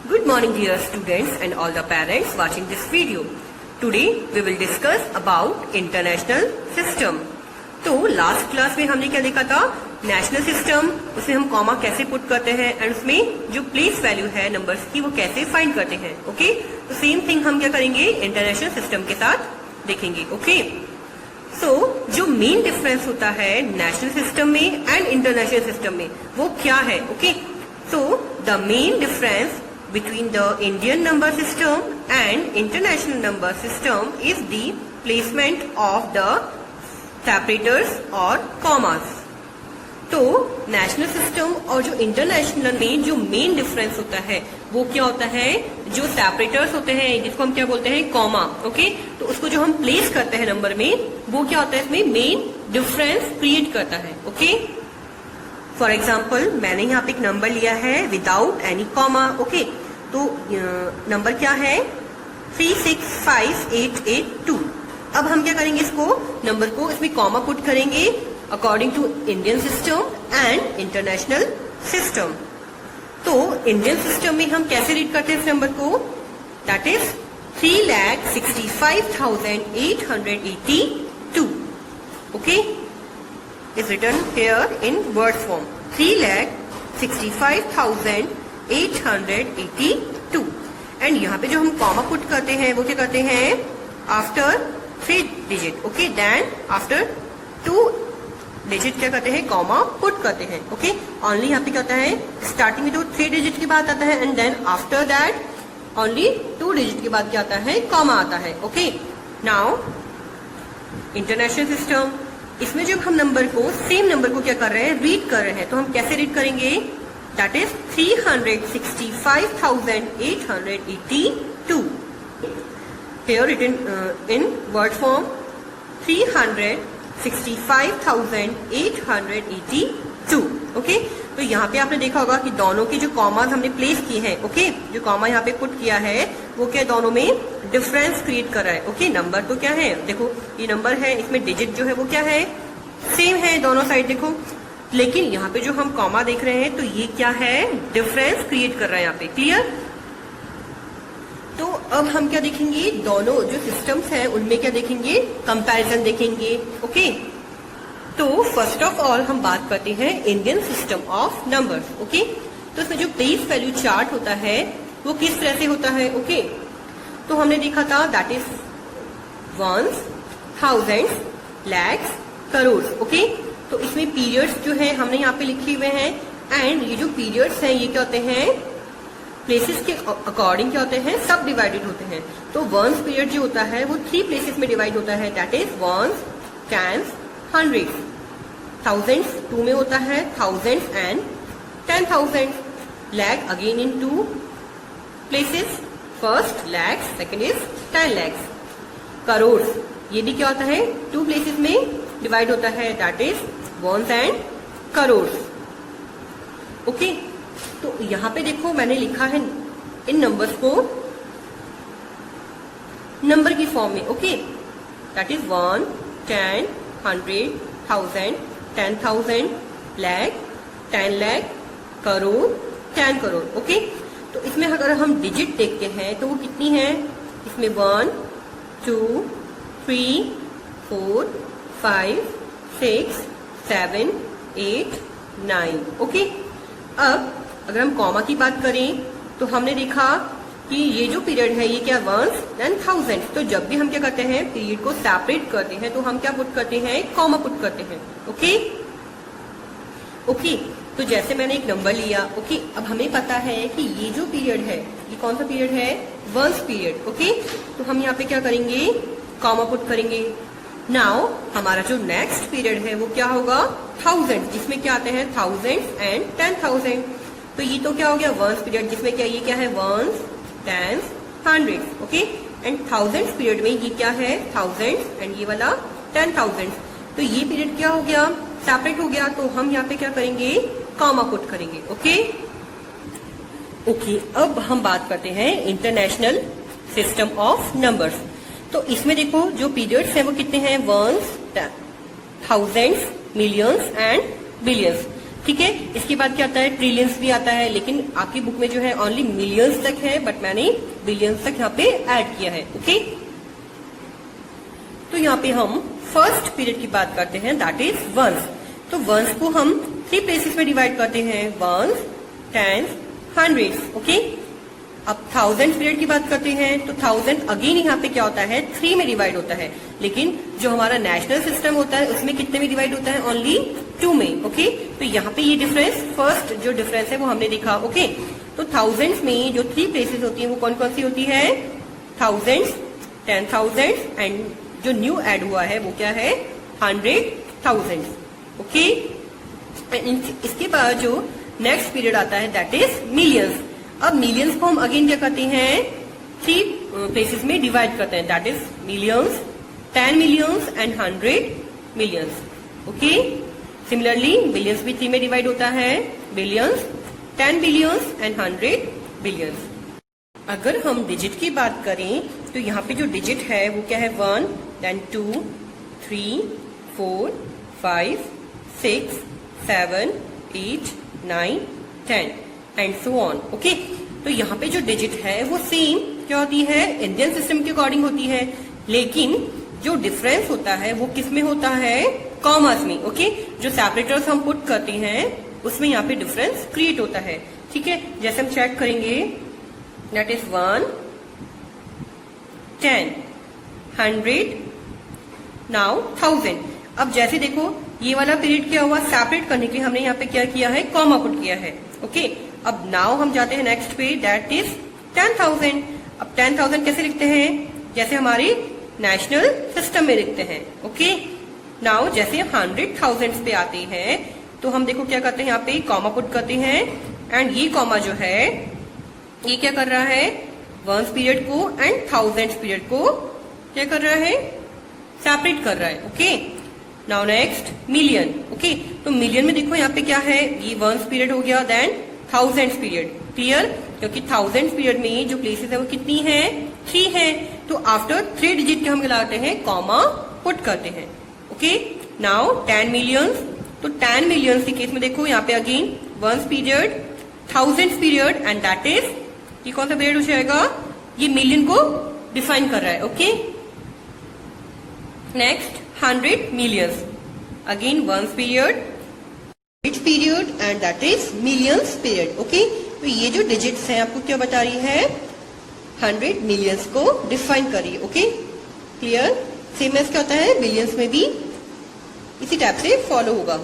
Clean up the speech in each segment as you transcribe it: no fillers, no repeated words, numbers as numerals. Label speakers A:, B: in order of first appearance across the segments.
A: Good morning dear students and all the parents watching this video. Today we will discuss about international system. तो last class में हमने क्या देखा था, national system, उसमें हम कॉमा कैसे पुट करते हैं एंड उसमें जो प्लेस वैल्यू है नंबर्स की वो कैसे फाइंड करते हैं. ओके, तो सेम थिंग हम क्या करेंगे इंटरनेशनल सिस्टम के साथ देखेंगे. ओके, सो जो मेन डिफरेंस होता है नेशनल सिस्टम में एंड इंटरनेशनल सिस्टम में वो क्या है. Okay, so the main difference between the Indian number system and international number system is the placement of the separators or commas. तो नेशनल सिस्टम और जो इंटरनेशनल में जो मेन डिफरेंस होता है वो क्या होता है, जो सेपरेटर्स होते हैं जिसको हम क्या बोलते हैं कॉमा. ओके, तो उसको जो हम प्लेस करते हैं नंबर में वो क्या होता है, इसमें मेन डिफरेंस क्रिएट करता है. ओके, फॉर एग्जाम्पल मैंने यहाँ पे एक नंबर लिया है विदाउट एनी कॉमा. ओके, तो नंबर क्या है 365882. अब हम क्या करेंगे, इसको नंबर को इसमें कॉमा पुट करेंगे according to Indian system and international system. तो इंडियन सिस्टम में हम कैसे रीड करते हैं इस नंबर को, that is 3,65,882. Okay, is written here in word form 3,65,882. And यहाँ पे जो हम कॉमा पुट करते हैं वो क्या करते हैं after 3 digit. Okay, then after 2 digit क्या करते हैं कॉमा पुट करते हैं. ओके, ओनली यहाँ पे क्या होता है स्टार्टिंग में तो 3 डिजिट के बाद आता है and then after that only 2 digit के बाद क्या आता है कॉमा आता है. ओके, नाउ इंटरनेशनल सिस्टम, इसमें जब हम नंबर को सेम नंबर को क्या कर रहे हैं रीड कर रहे हैं तो हम कैसे रीड करेंगे, that is 365,882. Here written in word form 365,882. Okay, तो यहाँ पे आपने देखा होगा कि दोनों के जो कॉमास हमने प्लेस किए हैं, ओके, जो कॉमा यहाँ पे पुट किया है वो क्या दोनों में डिफरेंस क्रिएट कर रहा है. ओके, नंबर तो क्या है, देखो ये नंबर है, इसमें डिजिट जो है वो क्या है सेम है दोनों साइड देखो, लेकिन यहाँ पे जो हम कॉमा देख रहे हैं तो ये क्या है डिफरेंस क्रिएट कर रहा है यहाँ पे. क्लियर. तो अब हम क्या देखेंगे, दोनों जो सिस्टम्स हैं उनमें क्या देखेंगे कंपैरिजन देखेंगे. ओके, तो फर्स्ट ऑफ ऑल हम बात करते हैं Indian system of numbers. Okay, तो इसमें जो प्लेस वैल्यू चार्ट होता है वो किस तरह से होता है. ओके, तो हमने देखा था that is ones, thousands, lakhs, crore. Okay, तो इसमें पीरियड्स जो है हमने यहाँ पे लिखे हुए हैं एंड ये जो पीरियड्स हैं ये क्या होते हैं प्लेसेस के अकॉर्डिंग क्या होते हैं सब डिवाइडेड होते हैं. तो वंस पीरियड जो होता है वो 3 प्लेसेस में डिवाइड होता है, that is ones, tens, hundred. Thousands 2 में होता है, thousands and 10,000. Lakh again in 2 places, first lakhs, second is 10 lakhs. Crore ये भी क्या होता है 2 प्लेसेस में डिवाइड होता है, that is ones and crore. Okay, तो यहाँ पे देखो मैंने लिखा है इन नंबर्स को नंबर की फॉर्म में. Okay, that is 1, 10, 100, 1000, 10,000, lakh, 10 lakh, crore, 10 crore. Okay, तो इसमें अगर हम डिजिट देखते हैं तो वो कितनी है, इसमें 1, 2, 3, 4, 5, 6, 7, 8, 9. ओके, अब अगर हम कॉमा की बात करें तो हमने देखा कि ये जो पीरियड है ये क्या वंस देन थाउजेंड. तो जब भी हम क्या करते हैं पीरियड को सेपरेट करते हैं तो हम क्या पुट करते हैं कॉमा पुट करते हैं. ओके, ओके, तो जैसे मैंने एक नंबर लिया. ओके, अब हमें पता है कि ये जो पीरियड है ये कौन सा पीरियड है, वंस पीरियड. ओके, तो हम यहाँ पे क्या करेंगे कॉमा पुट करेंगे. नाउ हमारा जो नेक्स्ट पीरियड है वो क्या होगा थाउजेंड, जिसमें क्या आते हैं थाउजेंड एंड 10,000. तो ये तो क्या हो गया वंस पीरियड, जिसमें क्या ये क्या है ones, tens, hundred. Okay, and thousand period में ये क्या है थाउजेंड एंड ये वाला 10,000. तो ये पीरियड क्या हो गया सेपरेट हो गया, तो हम यहाँ पे क्या करेंगे कॉमा पुट करेंगे. ओके, ओके, अब हम बात करते हैं इंटरनेशनल सिस्टम ऑफ नंबर्स. तो इसमें देखो जो पीरियड्स हैं वो कितने हैं ones, thousands, millions and billions. ठीक है। इसके बाद क्या आता है, ट्रिलियंस भी आता है, लेकिन आपकी बुक में जो है ओनली मिलियंस तक है, बट मैंने बिलियंस तक यहाँ पे ऐड किया है। ओके, तो यहाँ पे हम फर्स्ट पीरियड की बात करते हैं, दैट इज वंस। तो वंस को हम 3 प्लेसेस में डिवाइड करते हैं, वंस, टेंस, हंड्रेड्स। ओके, अब 1000 पीरियड की बात करते हैं, तो 1000 अगेन यहाँ पे क्या होता है, 3 में डिवाइड होता है, लेकिन जो हमारा नेशनल सिस्टम होता है उसमें कितने में डिवाइड होता है, ओनली 2 में। ओके, तो यहाँ पे ये डिफरेंस, फर्स्ट जो डिफरेंस है वो हमने देखा। ओके, तो थाउजेंड्स में जो 3 प्लेसेस होती है वो कौन कौन सी होती है, थाउजेंड्स, 10,000 एंड जो न्यू ऐड हुआ है वो क्या है, 100,000। ओके, इसके बाद जो नेक्स्ट पीरियड आता है दैट इज मिलियंस। अब मिलियंस को हम अगेन क्या करते हैं, 3 प्लेसेस में डिवाइड करते हैं, that is millions, 10 millions and 100 millions. Okay, similarly billions भी 3 में डिवाइड होता है, बिलियंस, 10 बिलियंस एंड 100 बिलियंस। अगर हम डिजिट की बात करें तो यहाँ पे जो डिजिट है वो क्या है, 1, then 2, 3, 4, 5, 6, 7, 8, 9, 10 and so on. Okay, तो यहाँ पे जो डिजिट है वो सेम क्या होती है, इंडियन सिस्टम के अकॉर्डिंग होती है, लेकिन जो डिफरेंस होता है वो किस में होता है, कॉमर्स में। ओके, जो सेपरेटर्स हम पुट करते हैं उसमें यहाँ पे डिफरेंस क्रिएट होता है। ठीक है, जैसे हम चेक करेंगे, दैट इज 1, 10, 100, नाउ 1000। अब जैसे देखो ये वाला पीरियड क्या हुआ, सेपरेट करने के लिए हमने यहाँ पे क्या किया है, कॉमा पुट किया है। ओके, अब नाउ हम जाते हैं नेक्स्ट पे, दैट इज 10,000। अब 10,000 कैसे लिखते हैं, जैसे हमारे नेशनल सिस्टम में लिखते हैं। ओके, नाउ जैसे 100,000 पे आते हैं तो हम देखो क्या करते हैं, यहाँ पे कॉमा पुट करते हैं, एंड ये कॉमा जो है ये क्या कर रहा है, वंस पीरियड को एंड 1000 पीरियड को क्या कर रहा है, सेपरेट कर रहा है। Okay, now next million. Okay, तो मिलियन में देखो यहाँ पे क्या है, ये वंस पीरियड हो गया, देन 1000 पीरियड। क्लियर, क्योंकि 1000 पीरियड में जो प्लेसेस है वो कितनी है, 3 है, तो आफ्टर 3 डिजिट के हम लगाते हैं, कॉमा पुट करते हैं। Okay, now 10 millions. तो 10 मिलियंस के केस में देखो यहाँ पे again ones period, 1000 period and that is, ये कौन सा पीरियड हो जाएगा, ये मिलियन को डिफाइन कर रहा है। Okay, next 100 millions, again ones period, period and that is millions period. Okay, तो ये जो डिजिट्स हैं आपको क्या बता रही है, 100 मिलियंस को डिफाइन करिए। ओके, क्लियर, सेम एज क्या होता है बिलियंस में भी इसी टाइप से फॉलो होगा।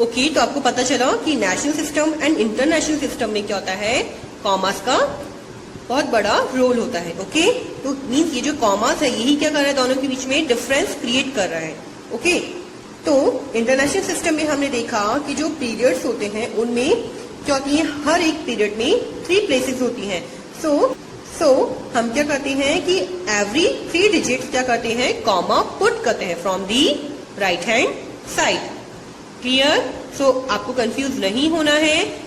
A: ओके, तो आपको पता चला कि national system and international system में क्या होता है, कॉमास का बहुत बड़ा रोल होता है। ओके, तो मीन्स ये जो कॉमास है यही क्या कर रहा है, दोनों के बीच में डिफरेंस क्रिएट कर रहा है। ओके, तो इंटरनेशनल सिस्टम में हमने देखा कि जो पीरियड्स होते हैं उनमें क्या होती है, हर एक पीरियड में 3 प्लेसेस होती हैं। सो हम क्या करते हैं कि एवरी 3 डिजिट्स क्या करते हैं, कॉमा पुट करते हैं from the right hand side. Clear, so आपको कंफ्यूज नहीं होना है।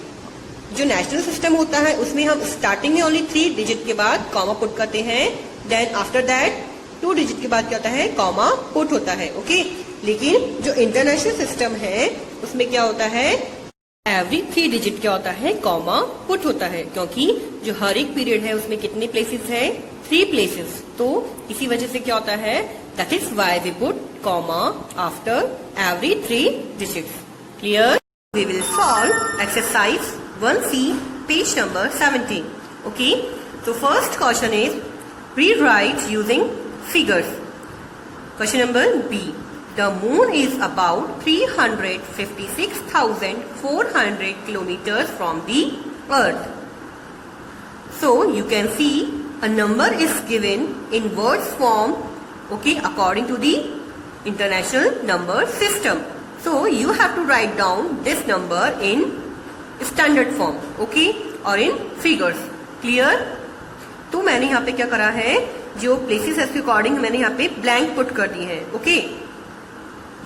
A: जो नेशनल सिस्टम होता है उसमें हम स्टार्टिंग में ओनली 3 डिजिट के बाद कॉमा पुट करते हैं, देन आफ्टर दैट 2 डिजिट के बाद क्या होता है, कॉमा पुट होता है। ओके, लेकिन जो इंटरनेशनल सिस्टम है उसमें क्या होता है, एवरी 3 डिजिट क्या होता है, कॉमा पुट होता है, क्योंकि जो हर एक पीरियड है उसमें कितने प्लेसेस है, 3 प्लेसेस। तो इसी वजह से क्या होता है, that is why we put comma after every 3 digits. Clear, we will solve exercise 1C, page number 17. Okay, so first question is rewrite using figures. Question number B. The moon is about 356,400 kilometers from the earth. So you can see a number is given in words form, okay, according to the international number system. So you have to write down this number in standard form, okay, और इन figures. Clear, तो मैंने यहाँ पे क्या करा है, जो places है उसके अकॉर्डिंग मैंने यहाँ पे ब्लैंक पुट कर दी है। ओके,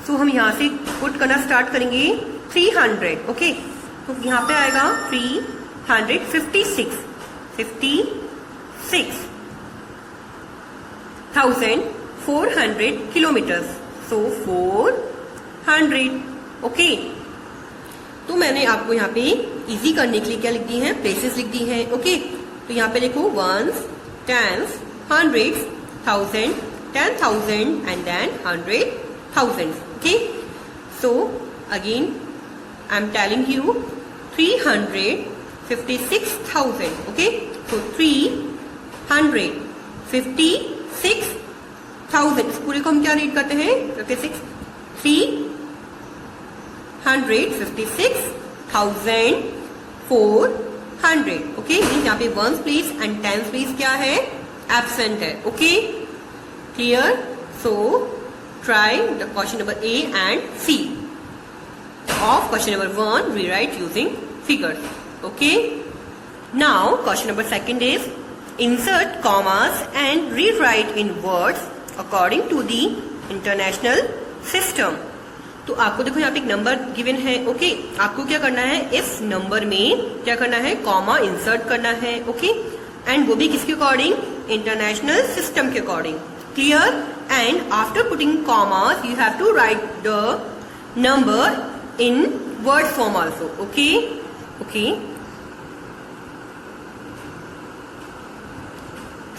A: सो हम यहाँ से पुट करना स्टार्ट करेंगे 300। ओके, तो यहाँ पे आएगा 356,400 किलोमीटर्स, सो 400। ओके, तो मैंने आपको यहाँ पे इजी करने के लिए क्या लिख दी है, प्लेसेस लिख दी है। ओके, तो यहाँ पे लिखो ones, tens, hundreds, thousand, 10,000 and then 100,000. Okay, so again I'm telling you 356,000. Okay, so 356,000 इस पूरे को हम क्या रीड करते हैं, 56, 356,400. ओके, यहाँ पे ones place and tens place क्या है, एब्सेंट है। Okay, clear? So try the question number A and C of question number 1, rewrite using figures. Okay, now question number 2 is insert commas and rewrite in words according to the international system. तो आपको देखो यहाँ पे एक number given है। Okay, आपको क्या करना है, इस नंबर में क्या करना है, कॉमा इंसर्ट करना है। ओके, एंड वो भी किसके अकॉर्डिंग, इंटरनेशनल सिस्टम के according. Clear? And after putting commas, you have to write the number in word form also. Okay? Okay.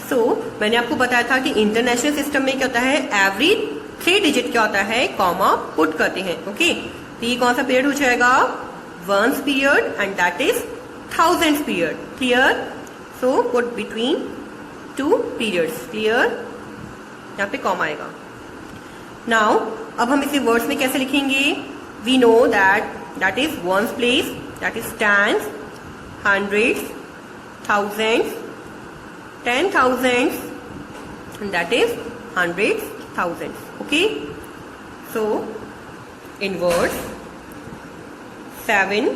A: So मैंने आपको बताया था कि इंटरनेशनल सिस्टम में क्या होता है, एवरी 3 डिजिट क्या होता है, कॉमा पुट करते हैं। ओके, तो ये कौन सा पीरियड हो जाएगा, ones period, and that is 1000 period. Clear? So put between 2 periods. Clear? यहाँ पे कॉमा आएगा। नाउ अब हम इसे वर्ड्स में कैसे लिखेंगे, we know that is ones place, that is tens, hundreds, thousands, 10,000 and that is hundreds, thousands. Okay, so in words 7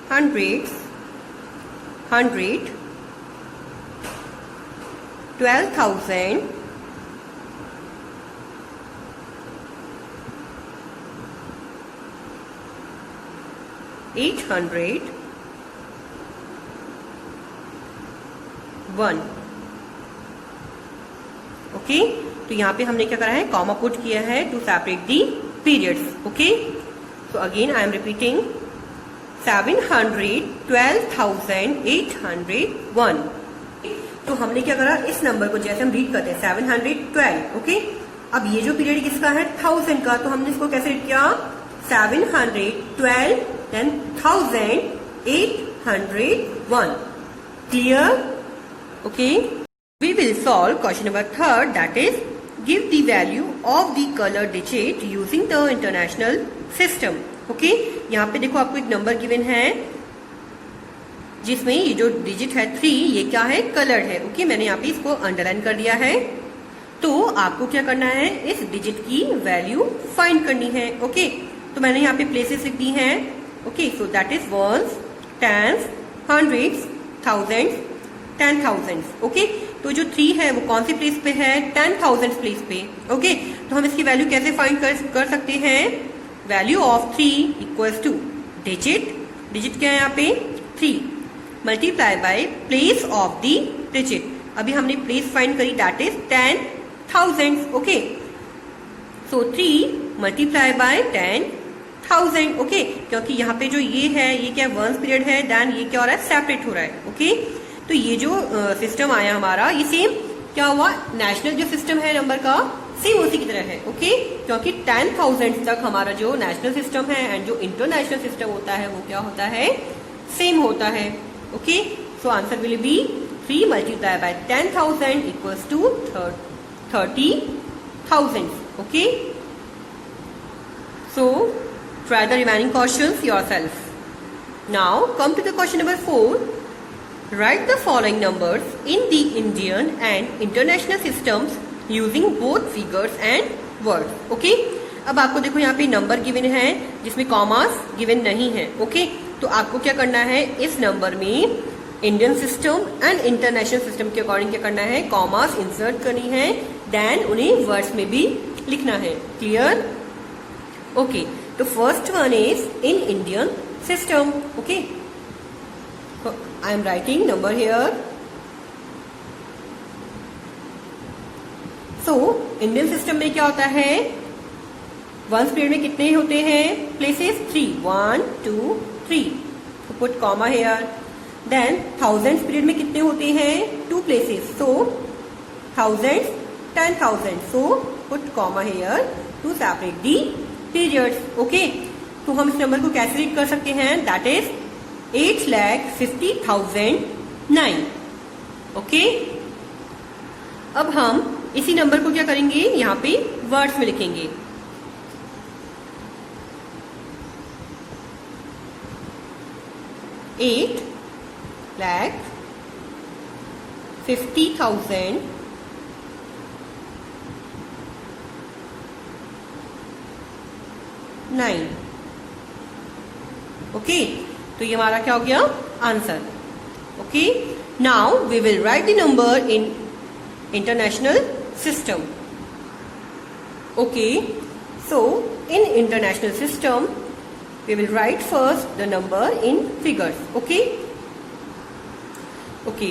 A: hundreds, 100, 12,000, 800, 1. Okay, तो यहाँ पे हमने क्या करा है, कॉमा पुट किया है to separate the periods. Okay, so again I am repeating 712,801. तो हमने क्या करा, इस नंबर को जैसे हम रीड करते हैं 712. ओके, अब ये जो पीरियड किसका है, 1000 का, तो हमने इसको कैसे रीड किया, 712 then 1801. Clear? Okay, we will solve question number 3, that is give the value of the color digit using the international system. Okay, यहाँ पे देखो आपको एक नंबर गिवन है जिसमें ये जो डिजिट है 3, ये क्या है, कलर्ड है। ओके, मैंने यहाँ पे इसको अंडरलाइन कर दिया है। तो आपको क्या करना है, इस डिजिट की वैल्यू फाइंड करनी है। ओके, तो मैंने यहाँ पे प्लेसेस लिख दी हैं। Okay, so that is ones, tens, hundreds, thousands, 10,000. Okay, तो जो 3 है वो कौन सी प्लेस पे है, 10,000 प्लेस पे। ओके, तो हम इसकी वैल्यू कैसे फाइंड कर सकते हैं, value of 3 equals two digit क्या है यहाँ पे 3 multiply bye place of the digit. अभी हमने प्लेस फाइंड करी, that is 10,000. Okay, so 3 multiply by 10,000. Okay, क्योंकि यहाँ पे जो ये है, ये क्या वंस पीरियड है, देन ये क्या हो रहा है, सेपरेट हो रहा है। ओके, तो ये जो सिस्टम आया हमारा, ये सेम क्या हुआ, नेशनल जो सिस्टम है नंबर का, सेम उसी की तरह है। ओके, क्योंकि 10,000 तक हमारा जो नेशनल सिस्टम है एंड जो इंटरनेशनल सिस्टम होता है वो क्या होता है, सेम होता है। Okay, so answer will be 3 multiply by 10,000 equals to 30,000. Okay, so try the remaining questions yourself. Now come to the question number 4. Write the following numbers in the Indian and international systems using both figures and words. Okay, अब आपको देखो यहाँ पे number given है जिसमें commas given नहीं है। Okay, तो आपको क्या करना है, इस नंबर में Indian system and international system के अकॉर्डिंग क्या करना है, कॉमास इंसर्ट करनी है, देन उन्हें वर्ड्स में भी लिखना है। क्लियर? ओके, तो first one is in Indian system. Okay, I am writing number here. So Indian system में क्या होता है, वंस पीरियड में कितने होते हैं प्लेसेस 3 1 2 3 तो put comma here then thousands period में कितने होते हैं 2 places so thousands 10,000 so put comma here to separate the periods okay तो हम इस नंबर को कैसे रीड कर सकते हैं दैट इज 8,50,009 ओके अब हम इसी नंबर को क्या करेंगे यहाँ पे वर्ड्स में लिखेंगे $8,50,009 ओके तो ये हमारा क्या हो गया answer okay now we will write the number in international system okay so in international system we will write first the number in figures okay okay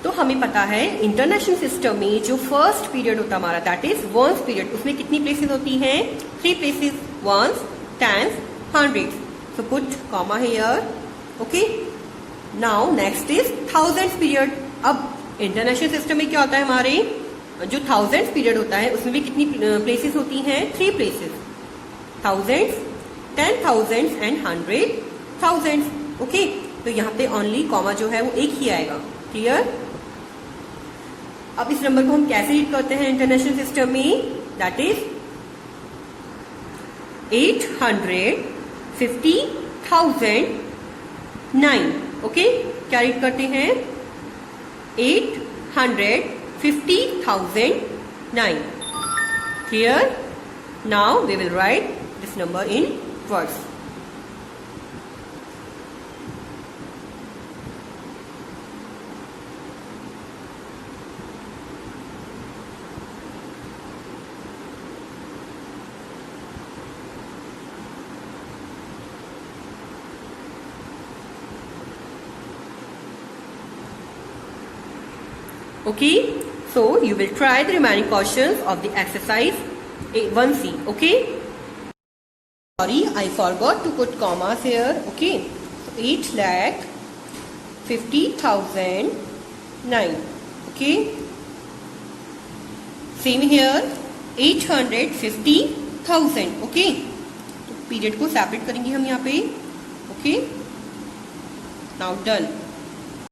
A: तो हमें पता है इंटरनेशनल सिस्टम में जो फर्स्ट पीरियड होता हमारा दैट इज वंस पीरियड उसमें कितनी प्लेसेस होती हैं 3 places ones tens, hundreds. So put comma here. Okay. Now next is thousands period. अब इंटरनेशनल सिस्टम में क्या होता है हमारे जो थाउजेंड्स पीरियड होता है उसमें भी कितनी प्लेसेस होती हैं 3 प्लेसेस थाउजेंड्स 10,000 एंड 100,000 ओके तो यहाँ पे ओनली कॉमा जो है वो एक ही आएगा क्लियर अब इस नंबर को हम कैसे रीड करते हैं इंटरनेशनल सिस्टम में दैट इज 850,009 ओके क्या रीड करते हैं 850,009 clear now we will write this number in words Okay, so you will try the remaining questions of the exercise 1C. Okay. Sorry, I forgot to put commas here. Okay, so 8,50,009. Okay. Same here 850,000. Okay. तो period को separate करेंगे हम यहाँ पे. Okay. Now done.